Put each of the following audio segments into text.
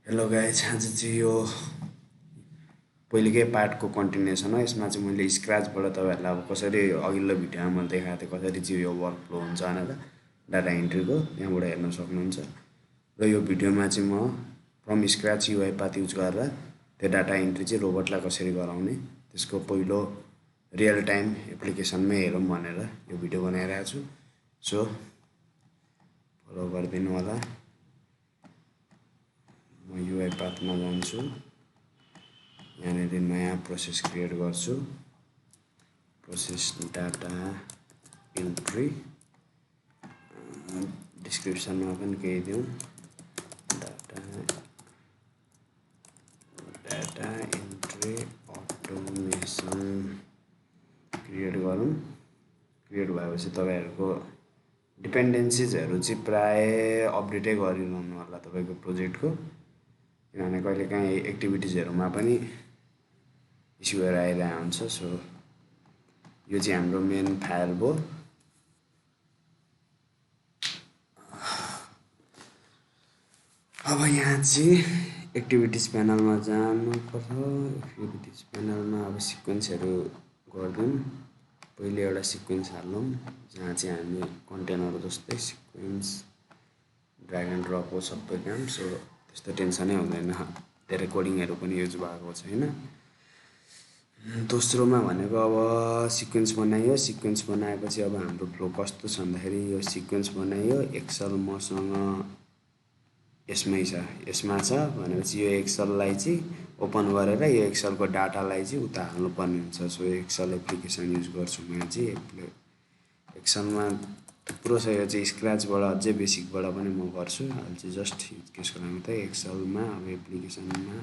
Hello guys, आज चाहिँ यो पहिलेकै पार्टको कन्टिन्युसन हो। यसमा चाहिँ मैले स्क्रैचबाट तपाईँहरूलाई अब कसरी अघिल्लो भिडियोमा मैले देखाएको थिएँ कसरी चाहिँ यो वर्क फ्लो हुन्छ भनेर डाटा इन्ट्रीको त्यहाँबाट हेर्न सक्नुहुन्छ। र यो भिडियोमा चाहिँ म फ्रम स्क्रैच युआइपाथ युज गरेर त्यो डाटा इन्ट्री चाहिँ रोबोटलाई कसरी गराउने त्यसको पहिलो रियल टाइम एप्लिकेसनमै हेरौँ भनेर यो भिडियो बनाइरहेको छु। सो फलो गरिदिनु होला। म युआइपाथमा जान्छु, यहाँनिर नयाँ प्रोसेस क्रिएट गर्छु। प्रोसेस डाटा इन्ट्री, डिस्क्रिप्सनमा पनि केही दिउँ, डाटा इन्ट्री अटोमेसन क्रिएट गरौँ। क्रिएट भएपछि तपाईँहरूको डिपेन्डेन्सिजहरू चाहिँ प्रायः अपडेटै गरिरहनु होला तपाईँको प्रोजेक्टको, किनभने कहिलेकाहीँ एक्टिभिटिजहरूमा पनि इस्युहरू आइरहेको हुन्छ। सो यो चाहिँ हाम्रो मेन फाइल भयो। अब यहाँ चाहिँ एक्टिभिटिज प्यानलमा जानुपर्छ। एक्टिभिटिज प्यानलमा अब सिक्वेन्सहरू गरिदिउँ। पहिले एउटा सिक्वेन्स हालौँ जहाँ चाहिँ हामी कन्टेनर जस्तै सिक्वेन्स ड्र्याग एन्ड ड्रप हो सबै काम। सो त्यस्तो टेन्सनै हुँदैन, धेरै कोडिङहरू पनि युज भएको छैन। दोस्रोमा भनेको अब सिक्वेन्स बनाइयो। सिक्वेन्स बनाएपछि अब हाम्रो फ्लो कस्तो छ भन्दाखेरि यो सिक्वेन्स बनाइयो, एक्सेल मसँग यसमा छ भनेपछि यो एक्सेललाई चाहिँ ओपन गरेर यो एक्सेलको डाटालाई चाहिँ उता हाल्नुपर्ने हुन्छ। सो एक्सेल एप्लिकेसन युज गर्छु म यहाँ चाहिँ। एक्सेलमा थुप्रो छ, यो चाहिँ स्क्रैचबाट अझै बेसिकबाट पनि म गर्छु। अहिले चाहिँ जस्ट केसको लागि त एक्सेलमा अब एप्लिकेसनमा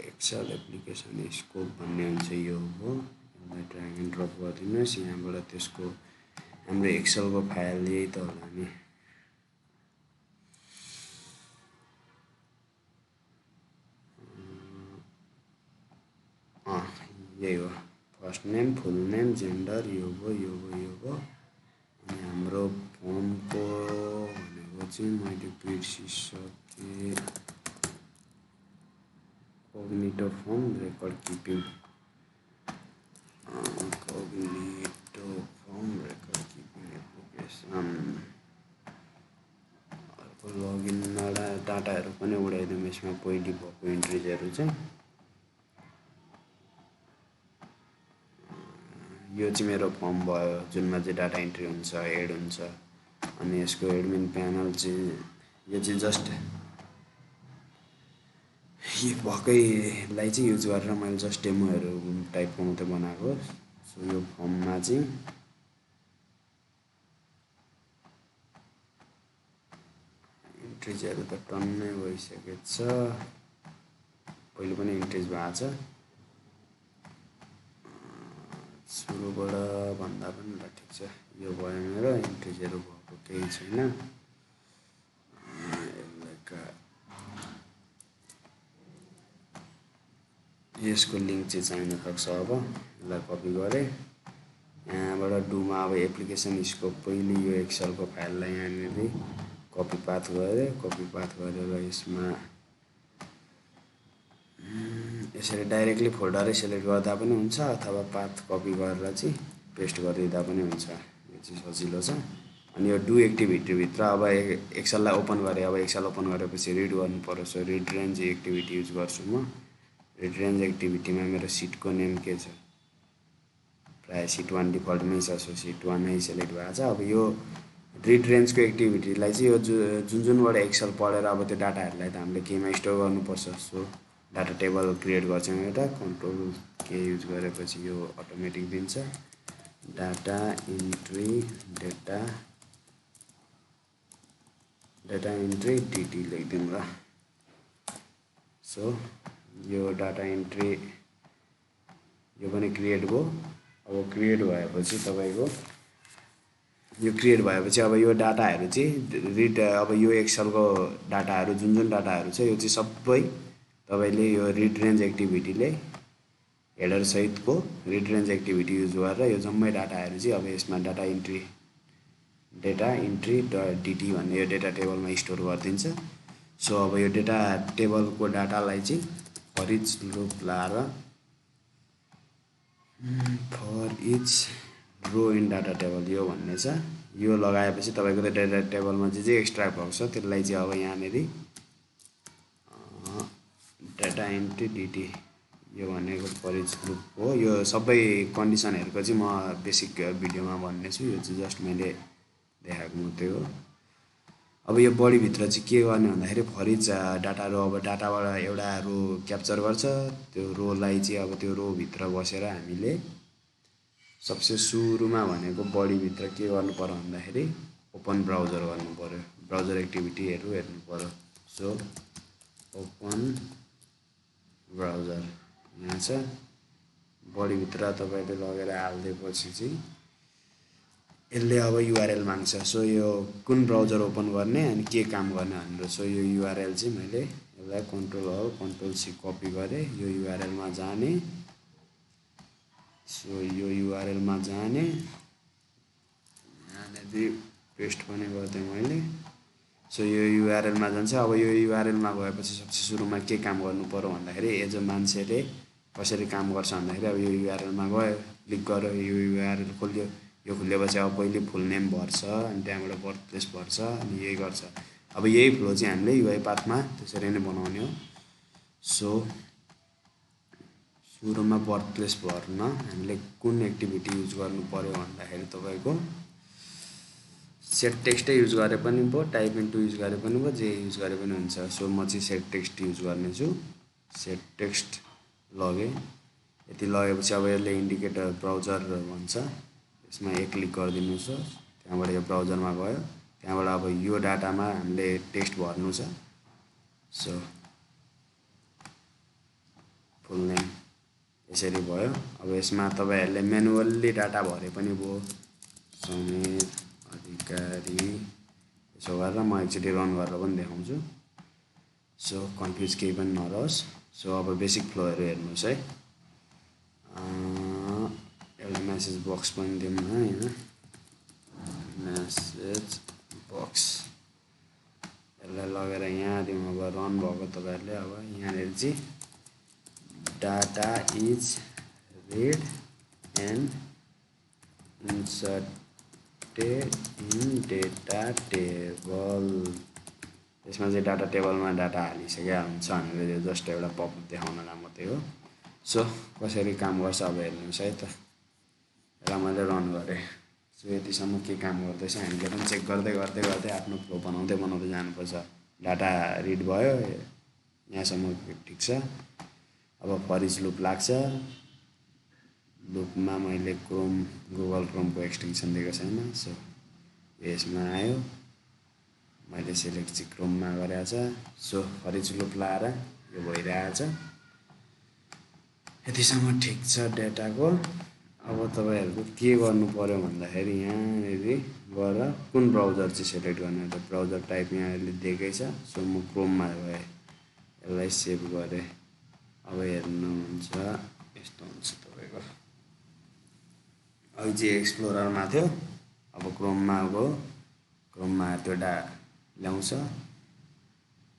एक्सेल एप्लिकेसन स्कोप भन्ने हुन्छ, यो हो। यसलाई ड्र्याग एन्ड ड्रप गरिदिनुहोस्। यहाँबाट त्यसको हाम्रो एक्सेलको फाइल यही त होला नि। यही हो, first name, full name, gender, यो हो। अनि हाम्रो फर्मको भनेको चाहिँ मैले बिर्सिसकेँ, Cognito form record keeping, Cognito form record keeping application. अर्को लगइन डाटाहरू पनि उडाइदिउँ यसमा पहिले भएको इन्ट्रिजहरू चाहिँ। यो चाहिँ मेरो फर्म भयो जुनमा चाहिँ डाटा इन्ट्री हुन्छ, एड हुन्छ। अनि यसको एडमिन प्यानल चाहिँ यो चाहिँ जस्ट यो भएकैलाई चाहिँ युज गरेर मैले जस्ट डेमोहरू टाइपको मात्रै बनाएको। सो यो फर्ममा चाहिँ इन्ट्रिजहरू त टन्नै भइसकेको छ, पहिले पनि इन्ट्रिज भएको छ। सुरुबाट भन्दा पनि ल ठिक छ, यो भयो मेरो। इन्ट्रिजहरू भएको केही छैन। यसको लिङ्क चाहिँ चाहिन सक्छ। अब यसलाई कपी गरेँ, यहाँबाट डुमा अब एप्लिकेसन स्कोप पहिले यो एक्सेलको फाइललाई यहाँनिर कपी पाथ गरेँ। कपी पाथ गरेर यसमा यसरी डाइरेक्टली फोल्डरै सेलेक्ट गर्दा पनि हुन्छ, अथवा पाथ कपी गरेर चाहिँ पेस्ट गरिदिँदा पनि हुन्छ। यो चाहिँ सजिलो छ। अनि यो डु एक्टिभिटीभित्र अब एक्सेललाई ओपन गरेँ। अब एक्सेल ओपन गरेपछि रिड गर्नु पर्यो। So read range activity use गर्छु म। रिड रेन्ज एक्टिभिटीमा मेरो सिटको नेम के छ, प्रायः सिट 1 डिफल्टमै छ। सो सिट 1 नै सेलेक्ट भएको छ। अब यो रिड रेन्जको एक्टिभिटीलाई चाहिँ यो जुनबाट एक्सेल पढेर अब त्यो डाटाहरूलाई त हामीले केहीमा स्टोर गर्नुपर्छ। सो डाटा टेबल क्रिएट गर्छौँ एउटा, कन्ट्रोल के युज गरेपछि यो अटोमेटिक दिन्छ। डाटा इन्ट्री डाटा इन्ट्री डिटी लेखिदिउँ ल। सो यो डाटा इन्ट्री यो पनि क्रिएट भयो। अब क्रिएट भएपछि तपाईँको अब यो डाटाहरू चाहिँ रिड, अब यो एक्सेलको डाटाहरू जुन डाटाहरू छ यो चाहिँ सबै तपाईँले यो रिड रेन्ज एक्टिभिटीले हेडर सहितको रिड रेन्ज एक्टिभिटी युज गरेर यो जम्मै डाटाहरू चाहिँ अब यसमा data entry data entry dt भन्ने यो डेटा टेबलमा स्टोर गरिदिन्छ। सो अब यो डेटा टेबलको डाटालाई चाहिँ फर इच लुप लाएर for each row in data table यो भन्ने छ। यो लगाएपछि तपाईँको त डेटा टेबलमा जे एक्सट्र्याक्ट भएको छ त्यसलाई चाहिँ अब यहाँनिर डेटा इन्ट्री dt यो भनेको फर इच लुप हो। यो सबै कन्डिसनहरूको चाहिँ म बेसिक भिडियोमा भन्ने छु, यो चाहिँ जस्ट मैले देखाएको मात्रै हो। अब यो बडीभित्र चाहिँ के गर्ने भन्दाखेरि फर इच डाटा रो, अब डाटाबाट एउटा रो क्याप्चर गर्छ, त्यो रोलाई चाहिँ अब त्यो रोभित्र बसेर हामीले सबसे सुरुमा भनेको बडीभित्र के गर्नु पर्यो भन्दाखेरि ओपन ब्राउजर गर्नु पर्यो, ब्राउजर एक्टिभिटीहरू हेर्नु पर्यो। सो ओपन ब्राउजर यहाँ छ, बडीभित्र तपाईँले लगेर हालिदिएपछि चाहिँ यसले अब युआरएल माग्छ। सो यो कुन ब्राउजर ओपन गर्ने अनि के काम गर्ने भनेर। सो यो युआरएल चाहिँ मैले यसलाई Ctrl+C कपी गरेँ, यो युआरएलमा जाने। सो यो युआरएलमा जाने, यहाँनिर पेस्ट पनि गरिदिएँ मैले। सो यो युआरएलमा जान्छ। अब यो युआरएलमा गएपछि सबसे सुरुमा के काम गर्नु पर्यो भन्दाखेरि एज अ मान्छेले कसरी काम गर्छ भन्दाखेरि अब यो युआरएलमा गयो, क्लिक गर्यो, यो युआरएल खोल्यो। यो खुलेपछि अब पहिले फुल नेम भर्छ, अनि त्यहाँबाट बर्थ प्लेस भर्छ, अनि यही गर्छ। अब यही फ्लो चाहिँ हामीले युआइपाथमा त्यसरी नै बनाउने हो। सो सुरुमा बर्थ प्लेस भर्न हामीले कुन एक्टिभिटी युज गर्नु पर्यो भन्दाखेरि तपाईँको सेट टेक्स्टै युज गरे पनि भयो, टाइप इन्टु युज गरे पनि भयो, जे युज गरे पनि हुन्छ। सो म चाहिँ सेट टेक्स्ट युज गर्नेछु। सेट टेक्स्ट लगेँ, यति लगेपछि अब यसले इन्डिकेटर ब्राउजर भन्छ, यसमा एक क्लिक गरिदिनुहोस्। त्यहाँबाट यो ब्राउजरमा गयो, त्यहाँबाट अब यो डाटामा हामीले टेक्स्ट भर्नु छ। सो फुल नेम यसरी भयो। अब यसमा तपाईँहरूले म्यानुअल्ली डाटा भरे पनि भयो, समीर अधिकारी यसो गरेर म एकचोटि रन गरेर पनि देखाउँछु। सो कन्फ्युज केही पनि नरहोस्। सो अब बेसिक फ्लोहरू हेर्नुहोस् है। एउटा मेसेज बक्स पनि दिउँ न यहाँ, मेसेज बक्स यसलाई लगेर यहाँ दिउँ। अब रन भएको तपाईँहरूले अब यहाँनिर चाहिँ data is read and inserted in data table। यसमा चाहिँ डाटा टेबलमा डाटा हालिसकेका हुन्छ हामीले, यो जस्ट एउटा पपअप देखाउनलाई मात्रै हो। सो कसरी काम गर्छ अब हेर्नुहोस् है त। यसलाई मैले रन गरेँ। सो यतिसम्म के काम गर्दैछ हामीले पनि चेक गर्दै गर्दै गर्दै आफ्नो फ्लो बनाउँदै बनाउँदै जानुपर्छ। डाटा रिड भयो, यहाँसम्म ठिक छ। अब फर इच लुप लाग्छ। लुपमा मैले गुगल क्रोमको एक्सटेन्सन दिएको छैन। सो यसमा आयो, मैले सेलेक्ट चाहिँ क्रोममा गरेको छ। सो फर इच लुप लाएर यो भइरहेछ। यतिसम्म ठिक छ डेटाको। अब तपाईँहरूको के गर्नु पर्यो भन्दाखेरि यहाँनिर गएर कुन ब्राउजर चाहिँ सेलेक्ट गर्ने त ब्राउजर टाइप यहाँले दिएकै छ। सो म क्रोममा गएँ, यसलाई सेभ गरेँ। अब हेर्नुहुन्छ यस्तो हुन्छ तपाईँको। अघि चाहिँ एक्सप्लोररमा थियो, अब क्रोममा गयो, क्रोममा त्यो ल्याउँछ।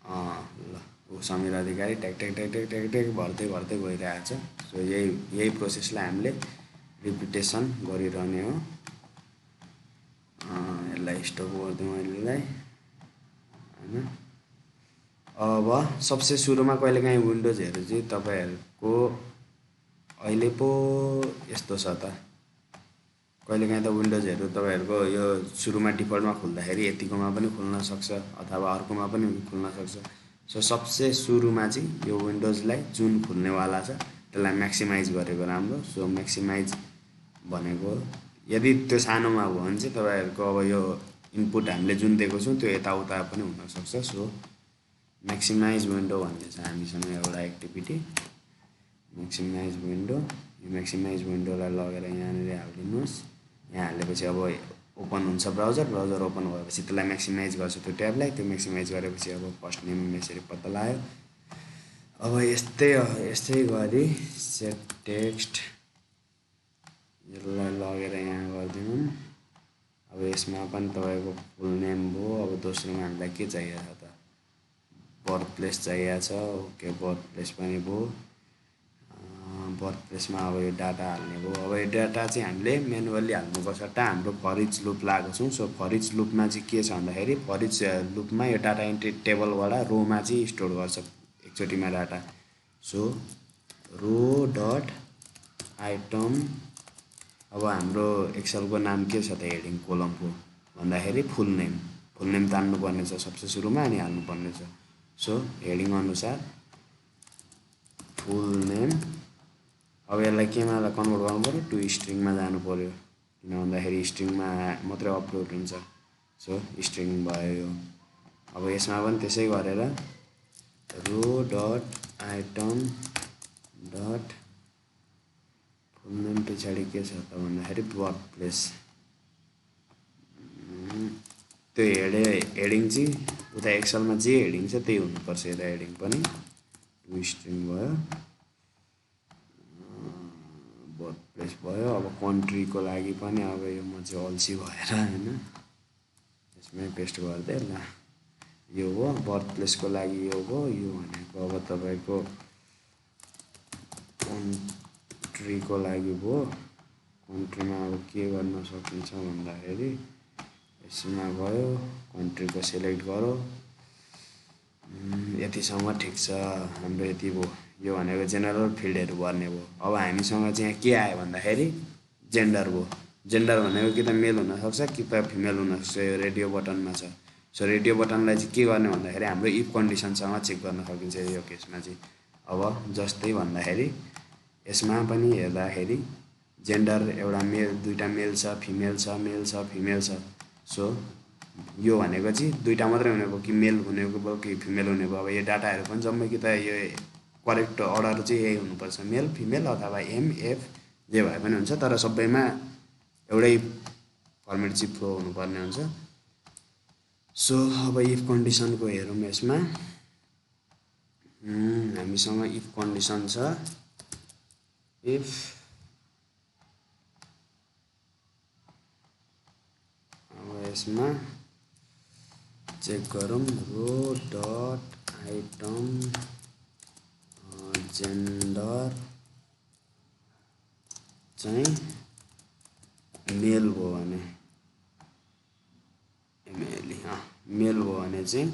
ल ऊ समीर अधिकारी ट्याक ट्याक ट्याक ट्याक ट्याक ट्याक भर्दै भर्दै गइरहेछ। सो यही प्रोसेसलाई हामीले रिपिटेसन गरिरहने हो। यसलाई स्टप गरिदिउँ अहिलेलाई होइन। अब सबसे सुरुमा कहिलेकाहीँ विन्डोजहरू चाहिँ तपाईँहरूको अहिले पो यस्तो छ त, कहिलेकाहीँ त विन्डोजहरू तपाईँहरूको यो सुरुमा डिफल्टमा खुल्दाखेरि यतिकोमा पनि खुल्न सक्छ अथवा अर्कोमा पनि खुल्न सक्छ। सो सबसे सुरुमा चाहिँ यो विन्डोजलाई जुन खुल्नेवाला छ त्यसलाई म्याक्सिमाइज गरेको राम्रो। सो म्याक्सिमाइज भनेको यदि त्यो सानोमा हो भने चाहिँ तपाईँहरूको अब यो इनपुट हामीले जुन दिएको छौँ त्यो यताउता पनि हुनसक्छ। सो म्याक्सिमाइज विन्डो भन्ने छ हामीसँग एउटा एक्टिभिटी, म्याक्सिमाइज विन्डो। यो म्याक्सिमाइज विन्डोलाई लगेर यहाँनिर हालिदिनुहोस्। यहाँ हालेपछि अब ओपन हुन्छ ब्राउजर, ब्राउजर ओपन भएपछि त्यसलाई म्याक्सिमाइज गर्छ त्यो ट्याबलाई। त्यो म्याक्सिमाइज गरेपछि अब फर्स्ट नेम यसरी पत्ता लाग्यो। अब यस्तै गरी सेट टेक्स्ट यसलाई लगेर यहाँ गरिदिउँ। अब अब यसमा पनि तपाईको फुल नेम भयो। अब दोस्रोमा हामीलाई के चाहिएको छ त बर्थ प्लेस चाहिएको छ। ओके बर्थ प्लेस पनि भयो। बर्थ प्लेसमा अब यो डाटा हाल्ने भयो। अब यो डाटा चाहिँ हामीले म्यानुअली हाल्नुको सट्टा हाम्रो फर इच लुप लगाएको छौँ। सो फर इच लुपमा चाहिँ के छ भन्दाखेरि फर इच लुपमा यो डाटा एन्ट्री टेबलबाट रोमा चाहिँ स्टोर गर्छ एकचोटिमा डाटा। सो रो डट आइटम अब हाम्रो एक्सेलको नाम के छ त हेडिङ कोलमको भन्दाखेरि फुल नेम तान्नुपर्ने छ सबसे सुरुमा अनि हाल्नुपर्ने छ। सो हेडिङ अनुसार फुल नेम। अब यसलाई केमा कन्भर्ट गर्नु पर्यो टु स्ट्रिङमा जानु पर्यो किन भन्दाखेरि स्ट्रिङमा मात्रै अपलोड हुन्छ। सो स्ट्रिङ भयो यो। अब यसमा पनि त्यसै गरेर रो डट आइटम डट फुल नेम पछाडि के छ त भन्दाखेरि बर्थ प्लेस। त्यो हेडिङ चाहिँ उता एक्सेलमा जे हेडिङ छ त्यही हुनुपर्छ। यता हेडिङ पनि टु स्ट्रिङ भयो बर्थ प्लेस भयो। अब कन्ट्रीको लागि पनि अब यो म चाहिँ अल्छी भएर हैन यसमै पेस्ट गर्दै ल यो हो। बर्थ प्लेसको लागि यो हो। यो भनेको अब तपाईको कन्ट्रीको लागि भयो। कन्ट्रीमा अब के गर्न सकिन्छ भन्दाखेरि यसमा भयो कन्ट्रीको सिलेक्ट गरौ। यतिसम्म ठिक छ हाम्रो यति भयो। यो भनेको जेनरल फिल्डहरु भर्ने भयो। अब हामीसँग चाहिँ के आयो भन्दाखेरि जेन्डर भयो। जेन्डर भनेको कि त मेल हुन सक्छ कि त फिमेल हुन सक्छ। यो रेडियो बटनमा छ। सो रेडियो बटनलाई चाहिँ के गर्ने भन्दाखेरि हाम्रो इफ कन्डिसनसँग चेक गर्न सकिन्छ यो केसमा चाहिँ। अब जस्तै भन्दाखेरि यसमा पनि हेर्दाखेरि जेन्डर एउटा मेल दुईटा मेल छ फिमेल छ मेल छ फिमेल छ। सो यो भनेको चाहिँ दुईटा मात्रै हुने भयो कि मेल हुने भयो कि फिमेल हुने भयो। अब यो डाटाहरु पनि जम्मै कि त यो करेक्ट अर्डर चाहिँ यही हुनुपर्छ मेल फिमेल अथवा एम एफ जे भए पनि हुन्छ तर सबैमा एउटै फर्मेट चाहिँ फ्लो हुनुपर्ने हुन्छ। सो अब इफ कन्डिसनको हेरौँ यसमा हामीसँग इफ कन्डिसन छ। इफ अब यसमा चेक गरौँ रो डट आइटम जेन्डर चाहिँ मेल भयो भने मेल भयो भने चाहिँ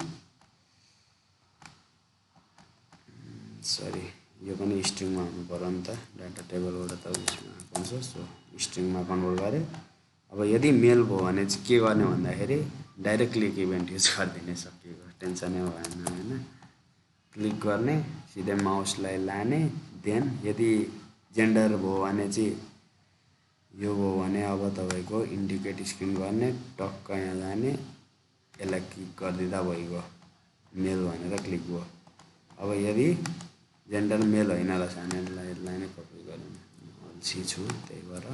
सरी यो पनि स्ट्रिङमा हुनु पर्यो नि त डाटा टेबलबाट त उसमा आउँछ। सो स्ट्रिङमा कन्भर्ट गरे। अब यदि मेल भयो भने चाहिँ के गर्ने भन्दाखेरि डाइरेक्ट क्लिक इभेन्ट युज गरिदिने सकिएको टेन्सनै भएन हैन। क्लिक गर्ने सिधै माउसलाई लाने देन यदि जेन्डर भयो भने चाहिँ यो भयो भने अब तपाईको इन्डिकेट स्क्रिन गर्ने टक्क यहाँ जाने यसलाई क्लिक गरिदिँदा भइगयो मेल भनेर क्लिक भयो। अब यदि जेन्डर मेल होइन रहेछ भने यसलाई नै कपी गरौँ अल्छी छु त्यही भएर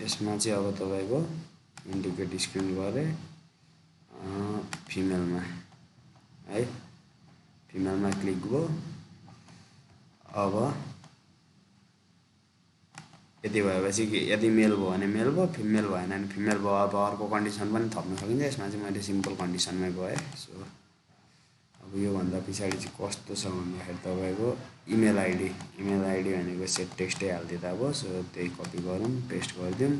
यसमा चाहिँ अब तपाईको इन्डिकेट स्क्रिन गरे फिमेलमा है फिमेलमा क्लिक भयो। अब यदि भएपछि यदि मेल भयो भने मेल भयो फिमेल भएन भने फिमेल भयो। अब अर्को कन्डिसन पनि थप्न सकिन्छ। यसमा चाहिँ मैले सिम्पल कन्डिसनमै गएँ। सो अब यो भन्दा पछाडि चाहिँ कस्तो छ भन्दाखेरि तपाईको इमेल आइडी भनेको सेट टेक्स्टै हाल्दिदा भयो। सो त्यही कपी गरौँ पेस्ट गरिदिउँ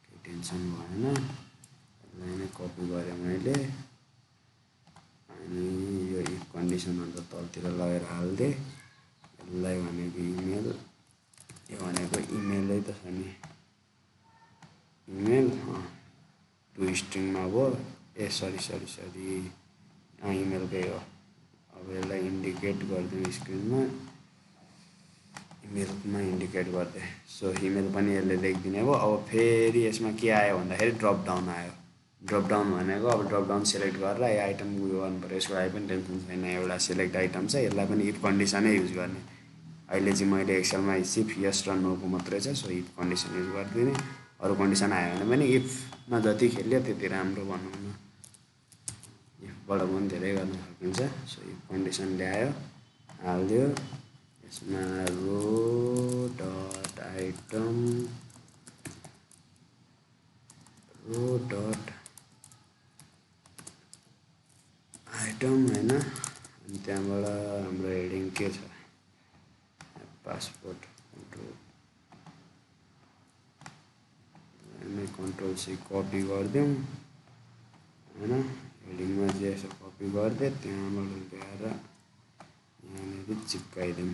केही टेन्सन भएन। यसलाई नै कपी गरेँ मैले अनि यो इफ कन्डिसन अन्त तलतिर लगेर हाल्दिएँ। यसलाई भनेको इमेल यो भनेको इमेलै त छ नि इमेल टु स्ट्रिङमा भयो। ए सरी इमेलकै हो। अब यसलाई इन्डिकेट गरिदिउँ स्क्रिनमा इमेलमा इन्डिकेट गर्दै। सो इमेल पनि यसले लेखिदिने भयो। अब फेरि यसमा के आयो भन्दाखेरि ड्रप डाउन आयो। ड्रप डाउन भनेको अब ड्रप डाउन सिलेक्ट गरेर यो आइटम उयो गर्नु पर्यो। यसको लागि पनि टेन्सन छैन एउटा सिलेक्ट आइटम छ। यसलाई पनि इफ कन्डिसनै युज गर्ने। अहिले चाहिँ मैले एक्सेलमा सिर्फ यस र नो को मात्रै छ। सो इफ कन्डिसन युज गरिदिने। अरु कन्डिसन आयो भने पनि इफमा जति खेल्यो त्यति राम्रो भनौँ न। इफबाट पनि धेरै गर्न सकिन्छ। सो इफ कन्डिसन ल्यायो हाल्दियो यसमा रो डट आइटम रो डट आइटम हैन अनि त्यहाँबाट हाम्रो हेडिङ के छ पासपोर्ट कन्ट्रोल सी कपी गरिदिउँ हैन हेडिङमा जे छ कपी गरिदिए त्यहाँबाट ल्याएर यहाँनिर चिपकाइदिउँ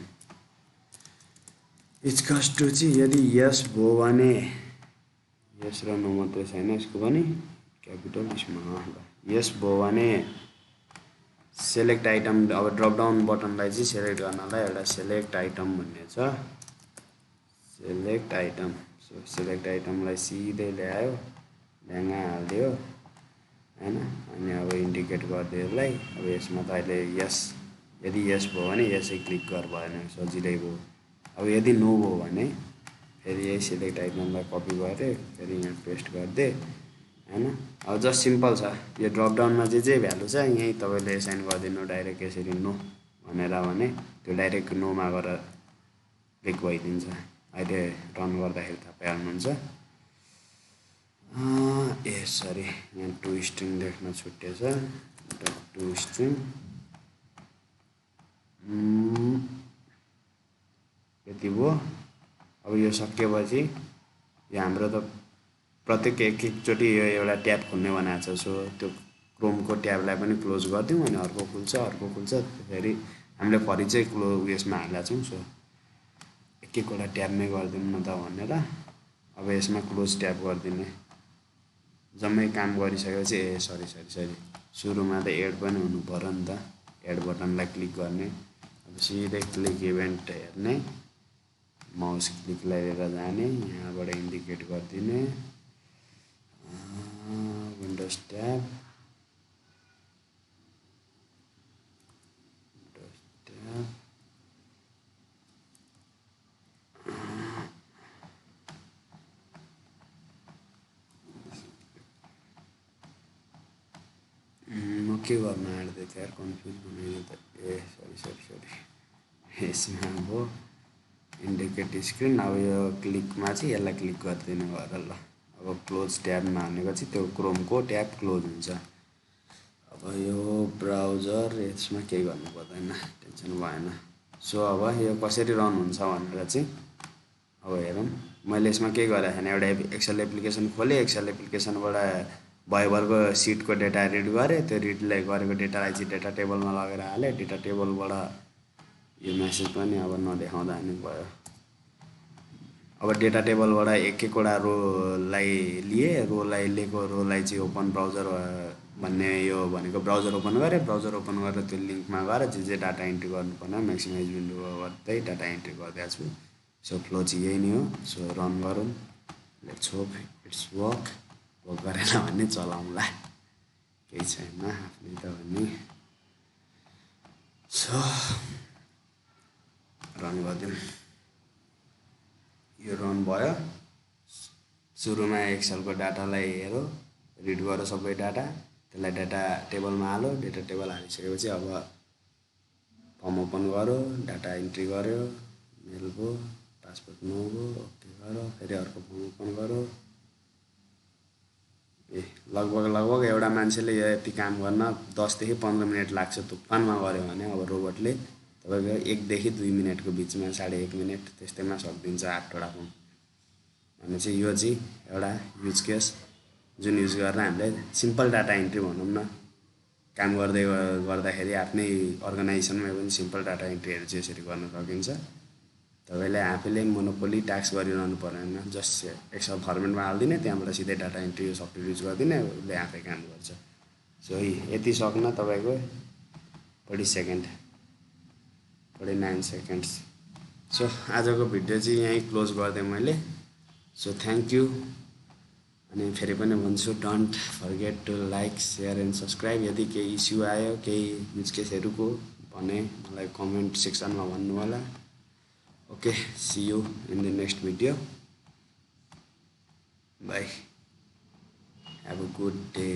इट्स टु चाहिँ यदि यस भयो भने यस र नो मात्रै छैन यसको पनि क्यापिटल स्मल यस भयो भने सेलेक्ट आइटम अब ड्रप डाउन बटनलाई चाहिँ सेलेक्ट गर्नलाई एउटा सेलेक्ट आइटम भन्ने छ सेलेक्ट आइटम सो सेलेक्ट आइटमलाई सिधै ल्यायो ल्याङ्गा हालिदियो हैन अनि अब इन्डिकेट गरिदियो यसलाई अब यसमा त अहिले यस यदि यस भयो भने यसै क्लिक गर भएन सजिलै भयो अब यदि नो भयो भने फेरि यही सेलेक्ट आइटमलाई कपी गरेँ फेरि यहाँ पेस्ट गरिदिएँ हैन अब जस्ट सिम्पल छ यो ड्रप डाउनमा जे भ्यालु छ यहीँ तपाईँले एसाइन गरिदिनु डाइरेक्ट यसरी नो भनेर भने त्यो डाइरेक्ट नोमा गएर क्लिक भइदिन्छ अहिले रन गर्दाखेरि थाहा पाइहाल्नुहुन्छ ए सरी यहाँ टु स्ट्रिङ लेख्न छुटेछ टु स्ट्रिङ यति भयो अब यो सकिएपछि यो हाम्रो त प्रत्येक एकचोटि यो एउटा ट्याब खोल्ने बनाएको छ सो त्यो क्रोमको ट्याबलाई पनि क्लोज गरिदिउँ अनि अर्को खुल्छ फेरि हामीले परिचय उयसमा हालेका छौँ सो एकवटा ट्याबमै गरिदिउँ न त भनेर अब यसमा क्लोज ट्याब गरिदिने जम्मै काम गरिसकेपछि ए सरी सुरुमा त एड पनि हुनु पर्यो नि त एड बटनलाई क्लिक गर्ने अब सिधै क्लिक इभेन्ट हेर्ने माउस क्लिकलाई लिएर जाने यहाँबाट इन्डिकेट गरिदिने विन्डोज ट्याब म के गर्न आँट्दै थिएँ यार कन्फ्युज बनाइदियो त ए सरी यसमा अब इन्डिकेट स्क्रिन अब यो क्लिकमा चाहिँ यसलाई क्लिक गरिदिनु भएर ल अब क्लोज ट्याबमा हानेको चाहिँ त्यो क्रोमको ट्याब क्लोज हुन्छ अब यो ब्राउजर यसमा केही गर्नु पर्दैन टेन्सन भएन सो अब यो कसरी रन हुन्छ भनेर चाहिँ अब हेरौँ मैले यसमा के गरेँ भने एउटा एक्सेल एप्लिकेसन खोलेँ एक्सेल एप्लिकेसनबाट भइभरको सिटको डेटा रिड गरेँ त्यो रिडलाई गरेको डेटालाई चाहिँ डेटा टेबलमा लगेर हालेँ डेटा टेबलबाट यो मेसेज पनि अब नदेखाउँदा नि भयो अब डेटा टेबलबाट एकवटा रोलाई लिए रोलाई लिएको रोलाई चाहिँ ओपन ब्राउजर भन्ने यो भनेको ब्राउजर ओपन गरेँ ब्राउजर ओपन गरेर त्यो लिङ्कमा गएर जे डाटा इन्ट्री गर्नुपर्ने म्याक्सिमाइज विन्डो गर्दै डाटा इन्ट्री गरिदिएको छु सो फ्लो चाहिँ यही नै हो सो रन गरौँ लेट्स होप इट्स वर्क गरेन भने चलाउँला केही छैन आफूले त भन्ने सो रन गरिदिउँ यो रन भयो सुरुमा एक्सेलको डाटालाई हेरौँ रिड गर सबै डाटा त्यसलाई डाटा टेबलमा हाल्यो डेटा टेबल हालिसकेपछि अब फर्म ओपन गऱ्यो डाटा इन्ट्री गर्यो मेल भयो पासपोर्ट नो भयो ओके गऱ्यो फेरि अर्को फर्म ओपन गऱ्यो ए लगभग एउटा मान्छेले यति काम गर्न 10 देखि 15 मिनट लाग्छ तुफानमा गऱ्यो भने अब रोबोटले तपाईँको 1 देखि 2 मिनटको बिचमा 1.5 मिनट त्यस्तैमा सकिदिन्छ 8वटा फर्म भनेपछि यो चाहिँ एउटा युज केस जुन युज गरेर हामीले सिम्पल डाटा इन्ट्री भनौँ न काम गर्दाखेरि आफ्नै अर्गनाइजेसनमै पनि सिम्पल डाटा इन्ट्रीहरू चाहिँ यसरी गर्न सकिन्छ तपाईँले आफैले मोनोपोली टास्क गरिरहनु पर्दैन जस्ट एक्सेल फर्मेटमा हालिदिने त्यहाँबाट सिधै डाटा इन्ट्री सफ्टवेयर युज गरिदिने उसले आफै काम गर्छ सो यति सक्न तपाईँको 49 सेकेन्ड्स सो आजको भिडियो चाहिँ यहीँ क्लोज गरिदिएँ मैले सो थ्याङ्क यू अनि फेरि पनि भन्छु don't forget to like share and subscribe यदि केही इस्यु आयो केही युज केसहरूको भने मलाई कमेन्ट सेक्सनमा भन्नु होला okay see you in the next video bye have a good day